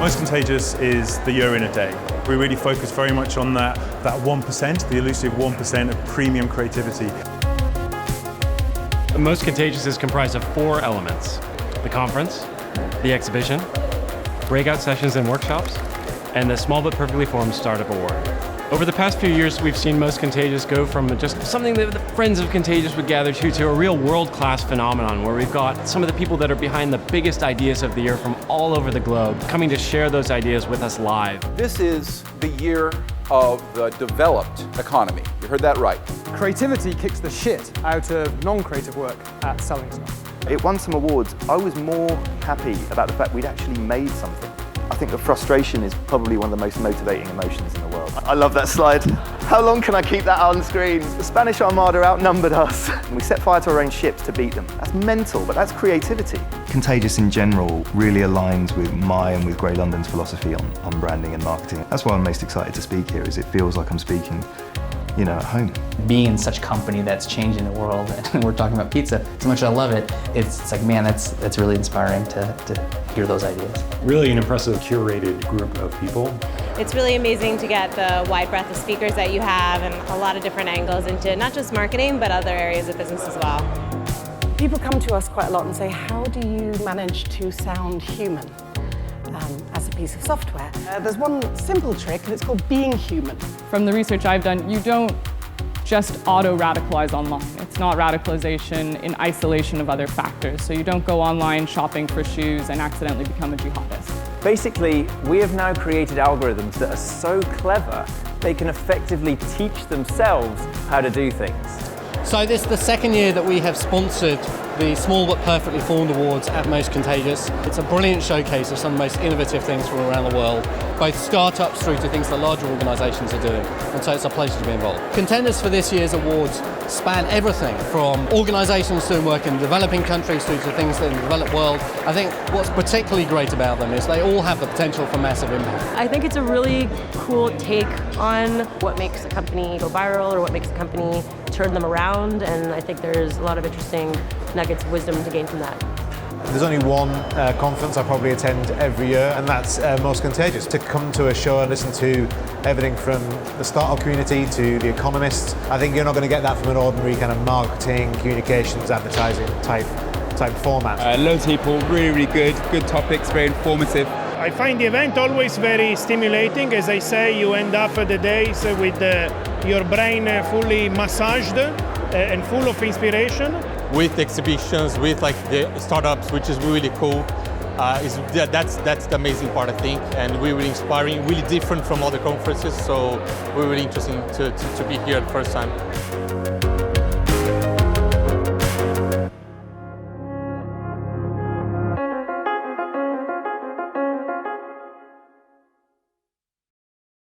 Most Contagious is the year in a day. We really focus very much on that 1%, the elusive 1% of premium creativity. Most Contagious is comprised of 4 elements: the conference, the exhibition, breakout sessions and workshops, and the small but perfectly formed startup award. Over the past few years, we've seen Most Contagious go from just something that the friends of Contagious would gather to a real world-class phenomenon where we've got some of the people that are behind the biggest ideas of the year from all over the globe coming to share those ideas with us live. This is the year of the developed economy. You heard that right. Creativity kicks the shit out of non-creative work at selling stuff. It won some awards. I was more happy about the fact we'd actually made something. I think the frustration is probably one of the most motivating emotions in the world. I love that slide. How long can I keep that on screen? The Spanish Armada outnumbered us. We set fire to our own ships to beat them. That's mental, but that's creativity. Contagious in general really aligns with my and with Grey London's philosophy on branding and marketing. That's why I'm most excited to speak here, is it feels like I'm speaking, at home. Being in such company that's changing the world, and we're talking about pizza, so much I love it, it's like, man, that's really inspiring to hear those ideas. Really an impressive curated group of people. It's really amazing to get the wide breadth of speakers that you have and a lot of different angles into not just marketing, but other areas of business as well. People come to us quite a lot and say, how do you manage to sound human as a piece of software? There's one simple trick, and it's called being human. From the research I've done, you don't just auto-radicalize online. It's not radicalization in isolation of other factors. So you don't go online shopping for shoes and accidentally become a jihadist. Basically, we have now created algorithms that are so clever, they can effectively teach themselves how to do things. So this is the second year that we have sponsored the Small But Perfectly Formed Awards at Most Contagious. It's a brilliant showcase of some of the most innovative things from around the world, both startups through to things that larger organisations are doing, and so it's a pleasure to be involved. Contenders for this year's awards span everything from organisations doing work in developing countries through to things in the developed world. I think what's particularly great about them is they all have the potential for massive impact. I think it's a really cool take on what makes a company go viral or what makes a company turn them around, and I think there's a lot of interesting nuggets of wisdom to gain from that. There's only one conference I probably attend every year, and that's Most Contagious. To come to a show and listen to everything from the startup community to the economists, I think you're not going to get that from an ordinary kind of marketing, communications, advertising type format. Loads of people, really good topics, very informative. I find the event always very stimulating. As I say, you end up the days with your brain fully massaged and full of inspiration. With exhibitions, with like the startups, which is really cool. That's the amazing part, I think, and really inspiring, really different from other conferences. So we're really interesting to be here the first time.